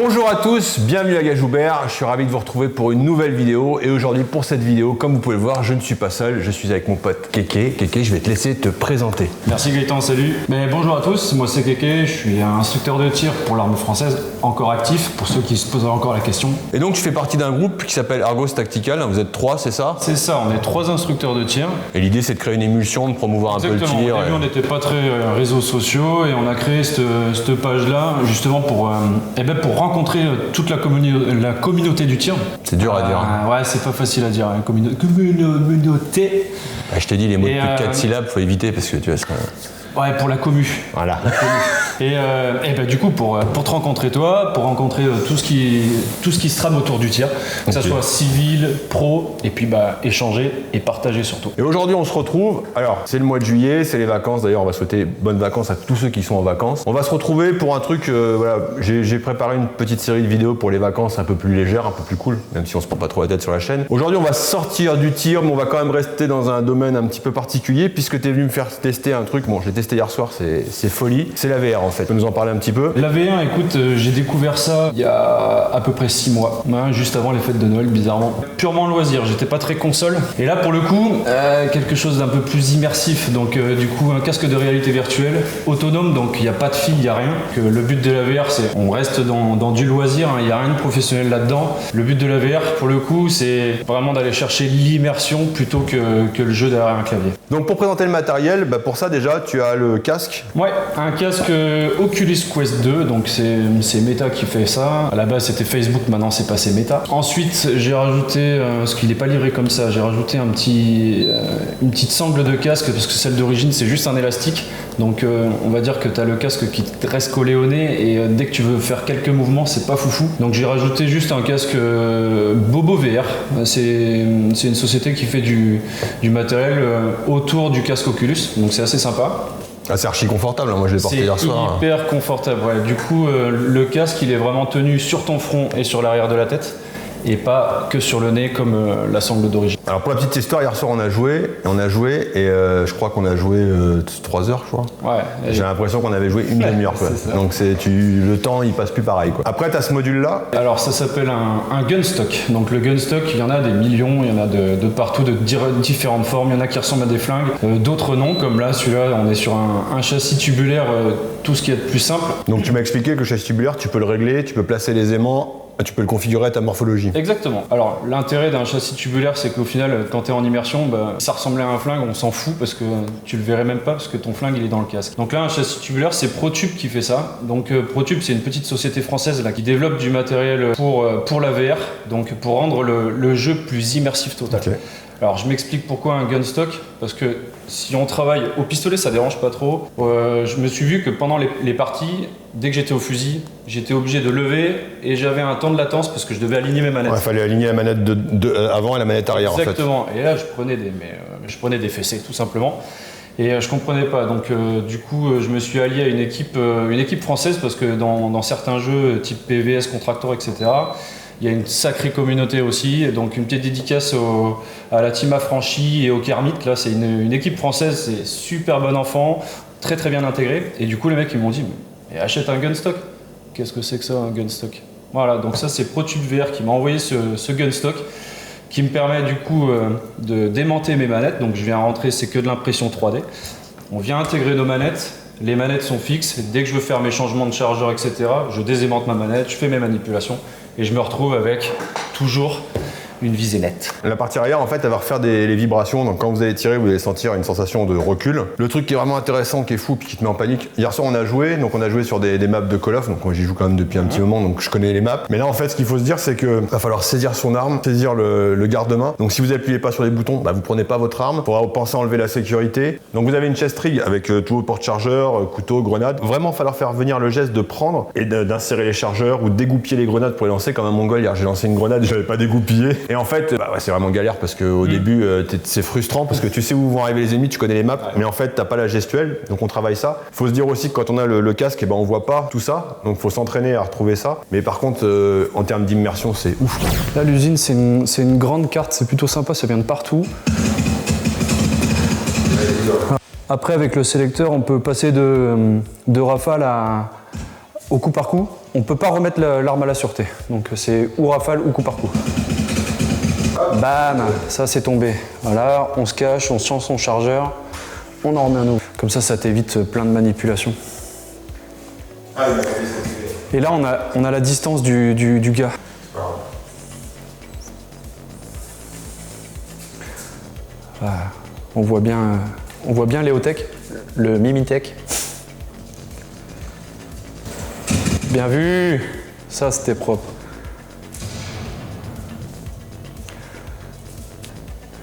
Bonjour à tous, bienvenue à Gajoubert, je suis ravi de vous retrouver pour une nouvelle vidéo et aujourd'hui pour cette vidéo, comme vous pouvez le voir, je ne suis pas seul, je suis avec mon pote Kéké. Kéké, je vais te laisser te présenter. Merci Gaëtan, salut. Bonjour à tous, moi c'est Kéké, je suis instructeur de tir pour l'armée française, encore actif pour ceux qui se poseraient encore la question. Et donc tu fais partie d'un groupe qui s'appelle Argos Tactical, vous êtes 3, c'est ça? C'est ça, on est 3 instructeurs de tir. Et l'idée c'est de créer une émulsion, de promouvoir un peu le tir. Au début on n'était pas très réseaux sociaux et on a créé cette page-là justement pour rencontrer toute la communauté du tir. C'est dur à dire. Ouais, c'est pas facile à dire, hein. Communauté. Je t'ai dit les mots de plus de 4 syllabes, faut éviter parce que tu vois ça... Ouais, pour la commu. Voilà. Et du coup, pour te rencontrer toi, pour rencontrer tout ce qui se trame autour du tir, que ça soit civil, pro, et puis échanger et partager surtout. Et aujourd'hui, on se retrouve. Alors, c'est le mois de juillet, c'est les vacances. D'ailleurs, on va souhaiter bonnes vacances à tous ceux qui sont en vacances. On va se retrouver pour un truc. Voilà, j'ai préparé une petite série de vidéos pour les vacances un peu plus légères, un peu plus cool, même si on se prend pas trop la tête sur la chaîne. Aujourd'hui, on va sortir du tir, mais on va quand même rester dans un domaine un petit peu particulier, puisque tu es venu me faire tester un truc. Bon, j'ai testé hier soir, c'est folie. C'est la VR en fait. Tu peux nous en parler un petit peu? La VR, écoute, j'ai découvert ça il y a à peu près 6 mois, juste avant les fêtes de Noël, bizarrement. Purement loisir, j'étais pas très console. Et là, pour le coup, quelque chose d'un peu plus immersif. Donc, du coup, un casque de réalité virtuelle, autonome, donc il n'y a pas de fil, il n'y a rien. Que le but de la VR, c'est on reste dans du loisir, il n'y a rien de professionnel là-dedans. Le but de la VR, pour le coup, c'est vraiment d'aller chercher l'immersion plutôt que le jeu derrière un clavier. Donc, pour présenter le matériel, pour ça, déjà, tu as le casque. Ouais, un casque Oculus Quest 2, donc c'est Meta qui fait ça. À la base c'était Facebook, maintenant c'est passé Meta. Ensuite j'ai rajouté, parce qu'il n'est pas livré comme ça, j'ai rajouté une petite sangle de casque, parce que celle d'origine c'est juste un élastique. Donc on va dire que tu as le casque qui te reste collé au nez et dès que tu veux faire quelques mouvements c'est pas foufou. Donc j'ai rajouté juste un casque Bobo VR. C'est une société qui fait du matériel autour du casque Oculus, donc c'est assez sympa. Ah, c'est archi confortable, moi je l'ai porté hier soir. C'est hyper confortable, ouais. Du coup, le casque il est vraiment tenu sur ton front et sur l'arrière de la tête, et pas que sur le nez comme la sangle d'origine. Alors pour la petite histoire, hier soir on a joué et je crois qu'on a joué 3 heures, je crois. Ouais. J'ai l'impression qu'on avait joué une demi-heure. Donc le temps il passe plus pareil, quoi. Après tu as ce module là. Alors ça s'appelle un gunstock. Donc le gunstock, il y en a des millions, il y en a de partout, de différentes formes. Il y en a qui ressemblent à des flingues, d'autres non, comme là, celui-là, on est sur un châssis tubulaire, tout ce qui est de plus simple. Donc tu m'as expliqué que le châssis tubulaire, tu peux le régler, tu peux placer les aimants. Tu peux le configurer à ta morphologie. Exactement. Alors l'intérêt d'un châssis tubulaire, c'est qu'au final, quand tu es en immersion, ça ressemblait à un flingue, on s'en fout parce que tu le verrais même pas parce que ton flingue il est dans le casque. Donc là, un châssis tubulaire, c'est ProTube qui fait ça. Donc ProTube, c'est une petite société française là qui développe du matériel pour la VR, donc pour rendre le jeu plus immersif total. Okay. Alors je m'explique pourquoi un gunstock, parce que si on travaille au pistolet, ça dérange pas trop. Je me suis vu que pendant les parties, dès que j'étais au fusil, j'étais obligé de lever et j'avais un temps de latence parce que je devais aligner mes manettes. Ouais, il fallait aligner la manette avant et la manette arrière. Exactement. En fait. Et là, je prenais des fessées tout simplement. Et je comprenais pas. Donc du coup, je me suis allié à une équipe française parce que dans certains jeux type PVS, Contractor, etc., il y a une sacrée communauté aussi, donc une petite dédicace à la team Affranchi et au Kermit. Là, c'est une équipe française, c'est super bon enfant, très très bien intégré. Et du coup, les mecs ils m'ont dit achète un gunstock. Qu'est-ce que c'est que ça, un gunstock? Voilà, donc ça c'est ProTube VR qui m'a envoyé ce gunstock qui me permet du coup de démonter mes manettes. Donc je viens rentrer, c'est que de l'impression 3D. On vient intégrer nos manettes. Les manettes sont fixes. Dès que je veux faire mes changements de chargeur, etc., je désaimante ma manette, je fais mes manipulations et je me retrouve avec toujours une visée nette. La partie arrière, en fait, elle va refaire les vibrations. Donc quand vous allez tirer, vous allez sentir une sensation de recul. Le truc qui est vraiment intéressant, qui est fou, puis qui te met en panique. Hier soir, on a joué sur des maps de Call of. Donc j'y joue quand même depuis un petit moment, donc je connais les maps. Mais là, en fait, ce qu'il faut se dire, c'est que va falloir saisir son arme, saisir le garde-main. Donc si vous appuyez pas sur les boutons, vous prenez pas votre arme. Il faudra penser à enlever la sécurité. Donc vous avez une chest rig avec tout vos porte-chargeurs, couteau, grenade. Vraiment, falloir faire venir le geste de prendre et d'insérer les chargeurs ou dégoupiller les grenades pour les lancer comme un mongol. Hier, j'ai lancé une grenade, je l'avais pas dégoupillé. Et en fait, c'est vraiment galère parce qu'au début, c'est frustrant parce que tu sais où vont arriver les ennemis, tu connais les maps, mais en fait, t'as pas la gestuelle, donc on travaille ça. Faut se dire aussi que quand on a le casque, on voit pas tout ça, donc faut s'entraîner à retrouver ça. Mais par contre, en termes d'immersion, c'est ouf. Là, l'usine, c'est une grande carte, c'est plutôt sympa, ça vient de partout. Après, avec le sélecteur, on peut passer de rafale au coup par coup. on peut pas remettre l'arme à la sûreté. Donc c'est ou rafale ou coup par coup. Bam, ça c'est tombé. Voilà, on se cache, on change son chargeur, on en remet un nouveau. Comme ça t'évite plein de manipulations. Et là on a la distance du gars. Voilà. On voit bien Léotech, le Mimitech. Bien vu, ça c'était propre.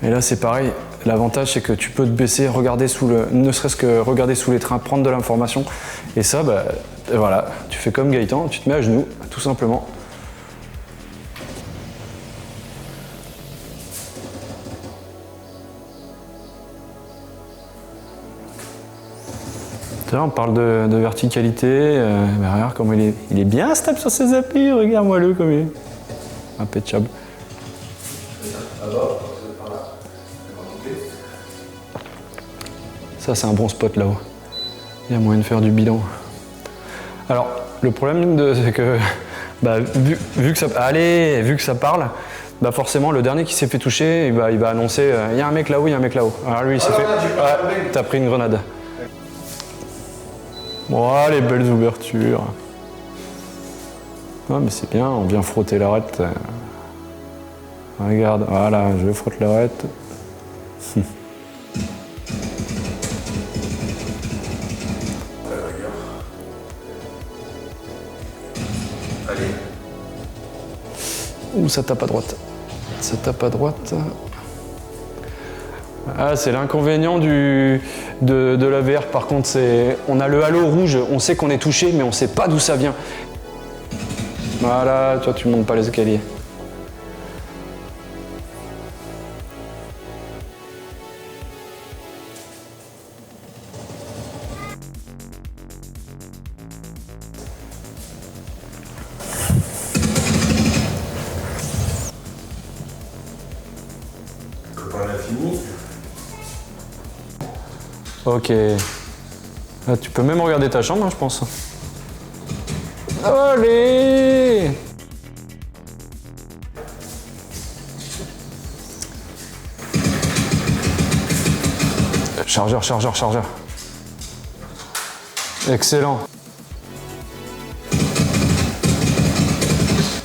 Et là c'est pareil, l'avantage c'est que tu peux te baisser, regarder ne serait-ce que regarder sous les trains, prendre de l'information. Et ça, bah, voilà, tu fais comme Gaëtan, tu te mets à genoux, tout simplement. Là, on parle de verticalité, bah, regarde comment il est bien stable sur ses appuis, regarde-moi-le comme il est. Impeccable. Ça c'est un bon spot là-haut. Il y a moyen de faire du bilan. Alors, le problème c'est que, bah, vu que ça parle, bah forcément le dernier qui s'est fait toucher, il va annoncer il y a un mec là-haut, il y a un mec là-haut. Alors lui il s'est fait. T'as pris une grenade. Bon, les belles ouvertures. Non mais c'est bien, on vient frotter l'arête. Regarde, voilà, je frotte l'arête. Allez. Ouh, ça tape à droite. Ça tape à droite. Ah, c'est l'inconvénient de la VR. Par contre, on a le halo rouge, on sait qu'on est touché, mais on sait pas d'où ça vient. Voilà, toi, tu montes pas les escaliers. Ok. Là, tu peux même regarder ta chambre, hein, je pense. Allez! Chargeur. Excellent.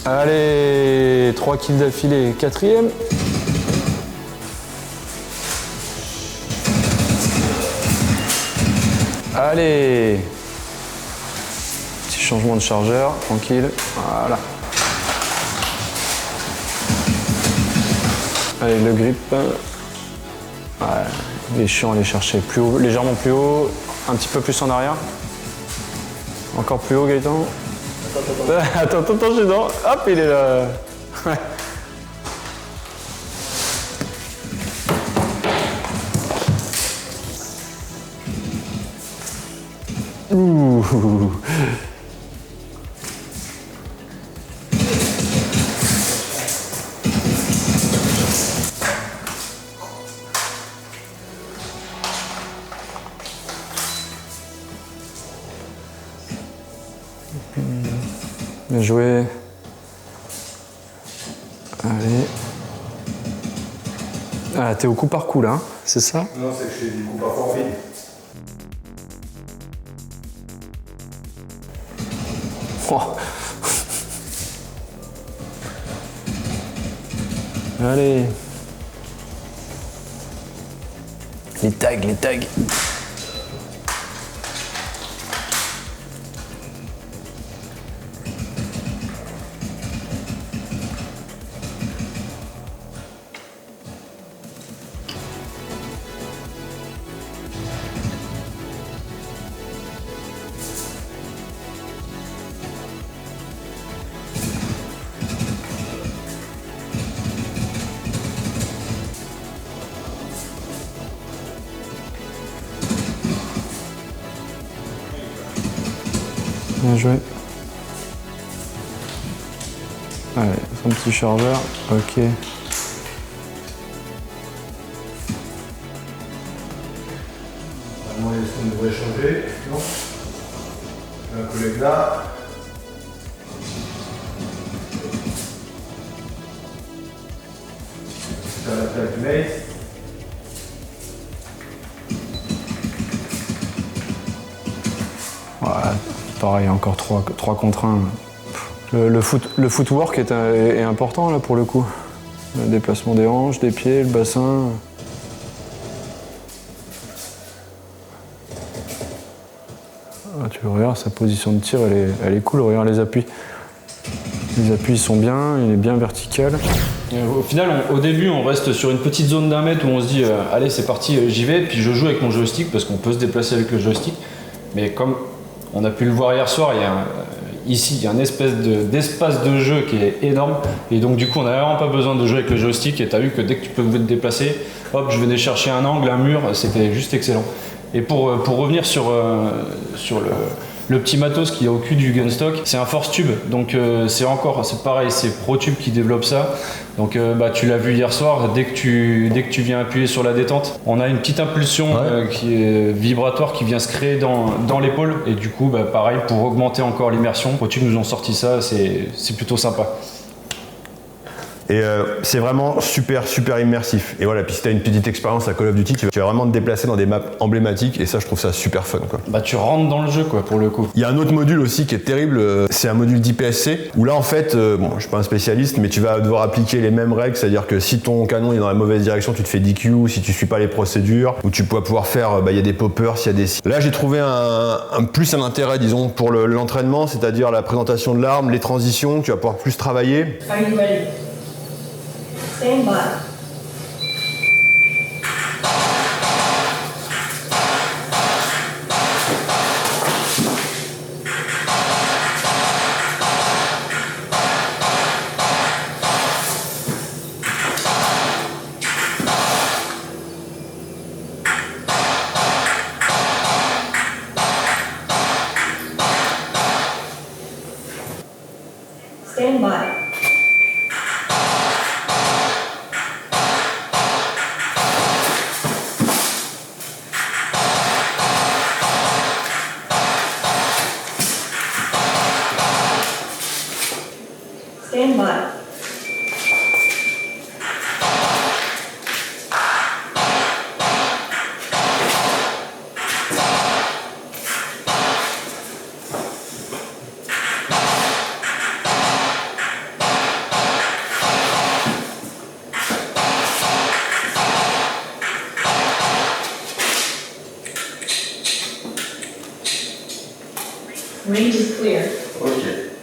Allez, 3 kills d'affilée. 4e. Allez, petit changement de chargeur, tranquille, voilà. Allez, le grip. Ouais, il est chiant à aller chercher plus haut, légèrement plus haut, un petit peu plus en arrière. Encore plus haut, Gaëtan. Attends, je suis dedans. Hop, il est là. Ouh. Bien joué. Allez. Ah, t'es au coup par coup là, hein, c'est ça? Non, c'est que je fais du coup par forfait. Oh. Allez. Les tags. Bien joué. Allez, son petit chargeur, ok. Normalement, est-ce qu'on devrait changer? Non. Un collègue là. Voilà, pareil, encore 3 contre 1. Le footwork est important là pour le coup. Le déplacement des hanches, des pieds, le bassin. Ah, tu regardes, sa position de tir, elle est cool. Regarde les appuis. Les appuis sont bien, il est bien vertical. Au final, au début, on reste sur une petite zone d'1 mètre où on se dit allez, c'est parti, j'y vais. Puis je joue avec mon joystick parce qu'on peut se déplacer avec le joystick. Mais comme on a pu le voir hier soir, ici, il y a une espèce d'espace de jeu qui est énorme. Et donc, du coup, on n'a vraiment pas besoin de jouer avec le joystick. Et tu as vu que dès que tu peux te déplacer, hop, je venais chercher un angle, un mur, c'était juste excellent. Et pour revenir sur le petit matos qu'il y a au cul du Gunstock, c'est un Force Tube. Donc, c'est pareil, c'est ProTube qui développe ça. Donc, tu l'as vu hier soir, dès que tu viens appuyer sur la détente, on a une petite impulsion qui est vibratoire qui vient se créer dans l'épaule. Et du coup, pareil, pour augmenter encore l'immersion, ProTube nous ont sorti ça, c'est plutôt sympa. Et c'est vraiment super immersif. Et voilà, puis si tu as une petite expérience à Call of Duty, tu vas vraiment te déplacer dans des maps emblématiques et ça, je trouve ça super fun, quoi. Tu rentres dans le jeu, quoi, pour le coup. Il y a un autre module aussi qui est terrible, c'est un module d'IPSC où là, en fait, je suis pas un spécialiste, mais tu vas devoir appliquer les mêmes règles, c'est-à-dire que si ton canon est dans la mauvaise direction, tu te fais DQ, si tu suis pas les procédures, ou tu vas pouvoir faire, il y a des poppers, s'il y a des... Là, j'ai trouvé un intérêt, disons, pour l'entraînement, c'est-à-dire la présentation de l'arme, les transitions, tu vas pouvoir plus travailler. Are you ready? Stand by. Stand by. Stand by. Range is clear.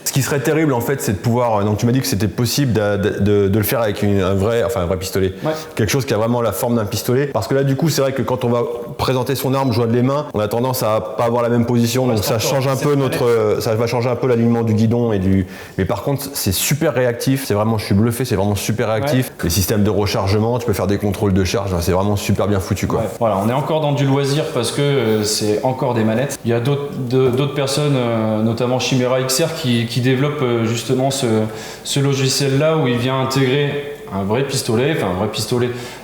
Ce qui serait terrible en fait, c'est de pouvoir. Donc tu m'as dit que c'était possible de le faire avec un vrai pistolet. Ouais. Quelque chose qui a vraiment la forme d'un pistolet. Parce que là, du coup, c'est vrai que quand on va présenter son arme, joindre les mains, on a tendance à pas avoir la même position. Donc ça change un peu ça va changer un peu l'alignement du guidon et du. Mais par contre, c'est super réactif. C'est vraiment, je suis bluffé, c'est vraiment super réactif. Ouais. Les systèmes de rechargement, tu peux faire des contrôles de charge. C'est vraiment super bien foutu, quoi. Ouais. Voilà, on est encore dans du loisir parce que c'est encore des manettes. Il y a d'autres personnes, notamment Chimera XR, qui développent justement ce logiciel-là où il vient intégrer un vrai pistolet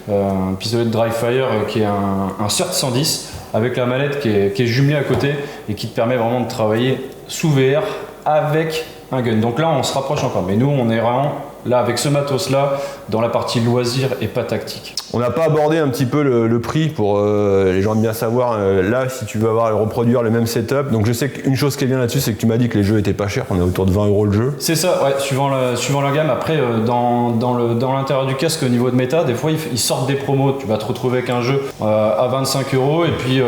de dry fire qui est un CERT 110 avec la manette qui est jumelée à côté et qui te permet vraiment de travailler sous VR avec un gun. Donc là, on se rapproche encore. Mais nous, on est vraiment là avec ce matos-là dans la partie loisir et pas tactique. On n'a pas abordé un petit peu le prix pour les gens de bien savoir. Là, si tu veux reproduire le même setup. Donc je sais qu'une chose qui est bien là-dessus, c'est que tu m'as dit que les jeux étaient pas chers. On est autour de 20 € le jeu. C'est ça, ouais, suivant la gamme. Après, dans l'intérieur du casque, au niveau de méta, des fois, ils sortent des promos. Tu vas te retrouver avec un jeu à 25 € et puis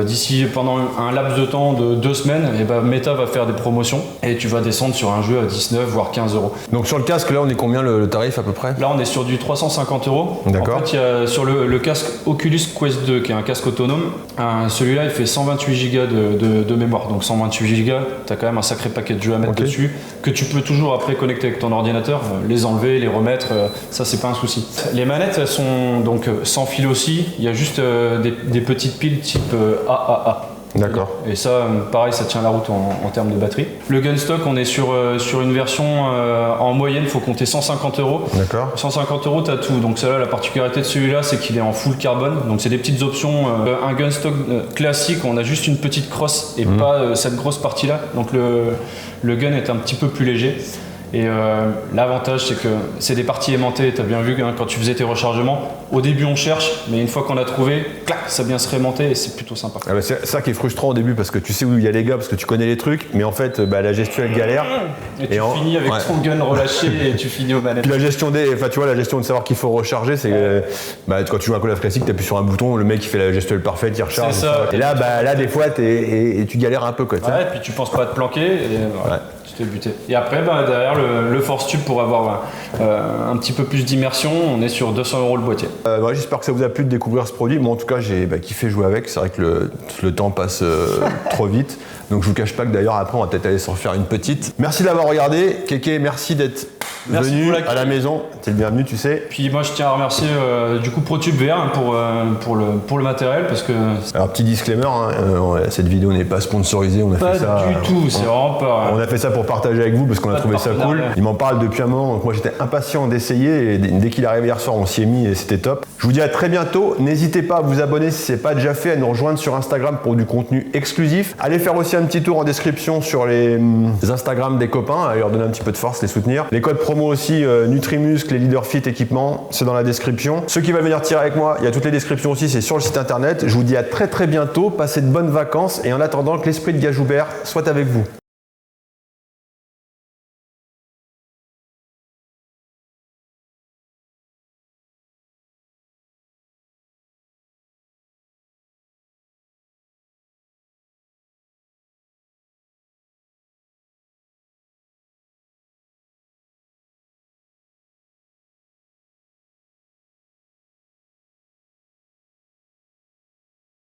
d'ici pendant un laps de temps de 2 semaines, Meta va faire des promotions et tu vas descendre sur un jeu à 19 voire 15 €. Donc sur le casque, là, on est combien le tarif à peu près? Là, on est sur du 350 €. D'accord. En fait, il y a sur le casque Oculus Quest 2, qui est un casque autonome. Celui-là, il fait 128 Go de mémoire. Donc 128 Go, tu as quand même un sacré paquet de jeux à mettre dessus, que tu peux toujours après connecter avec ton ordinateur, les enlever, les remettre, ça c'est pas un souci. Les manettes, elles sont donc sans fil aussi. Il y a juste des petites piles type AAA. D'accord. Et ça, pareil, ça tient la route en termes de batterie. Le Gunstock, on est sur une version en moyenne, il faut compter 150 €. D'accord. 150 €, tu as tout. Donc celle-là, la particularité de celui-là, c'est qu'il est en full carbone. Donc c'est des petites options. Un Gunstock classique, on a juste une petite crosse et pas cette grosse partie-là. Donc le gun est un petit peu plus léger. Et l'avantage, c'est que c'est des parties aimantées. Tu as bien vu hein, quand tu faisais tes rechargements, au début on cherche, mais une fois qu'on a trouvé, clac, ça vient se réaimanter et c'est plutôt sympa. Ah bah c'est ça qui est frustrant au début parce que tu sais où il y a les gars, parce que tu connais les trucs, mais en fait la gestuelle galère. Et tu finis avec ton gun relâché et tu finis aux manettes. Puis la gestion la gestion de savoir qu'il faut recharger, c'est quand tu joues un Call of classique, tu appuies sur un bouton, le mec il fait la gestuelle parfaite, il recharge. C'est ça. Et là des fois tu galères un peu quoi. Ouais, et puis tu penses pas à te planquer et tu te fais buter. Et après derrière le Force Tube pour avoir un petit peu plus d'immersion, on est sur 200 € le boîtier. J'espère que ça vous a plu de découvrir ce produit. Moi en tout cas j'ai kiffé jouer avec, c'est vrai que le temps passe trop vite. Donc je vous cache pas que d'ailleurs après on va peut-être aller s'en faire une petite. Merci d'avoir regardé. Kéké, merci d'être venu à la maison. T'es le bienvenu, tu sais. Puis moi je tiens à remercier du coup ProTube VR pour le matériel parce que... Alors petit disclaimer, cette vidéo n'est pas sponsorisée, on a pas fait ça... du tout, c'est vraiment pas... On a fait ça pour partager avec vous parce qu'on a trouvé ça cool. Il m'en parle depuis un moment, donc moi j'étais impatient d'essayer et dès qu'il est arrivé hier soir on s'y est mis et c'était top. Je vous dis à très bientôt, n'hésitez pas à vous abonner si ce n'est pas déjà fait, à nous rejoindre sur Instagram pour du contenu exclusif. Allez faire aussi un petit tour en description sur les Instagram des copains, allez leur donner un petit peu de force, les soutenir. Les codes promo aussi, Nutrimuscle, les Leaderfit équipements, c'est dans la description. Ceux qui veulent venir tirer avec moi, il y a toutes les descriptions aussi, c'est sur le site internet. Je vous dis à très bientôt, passez de bonnes vacances et en attendant que l'esprit de Gajoubert soit avec vous.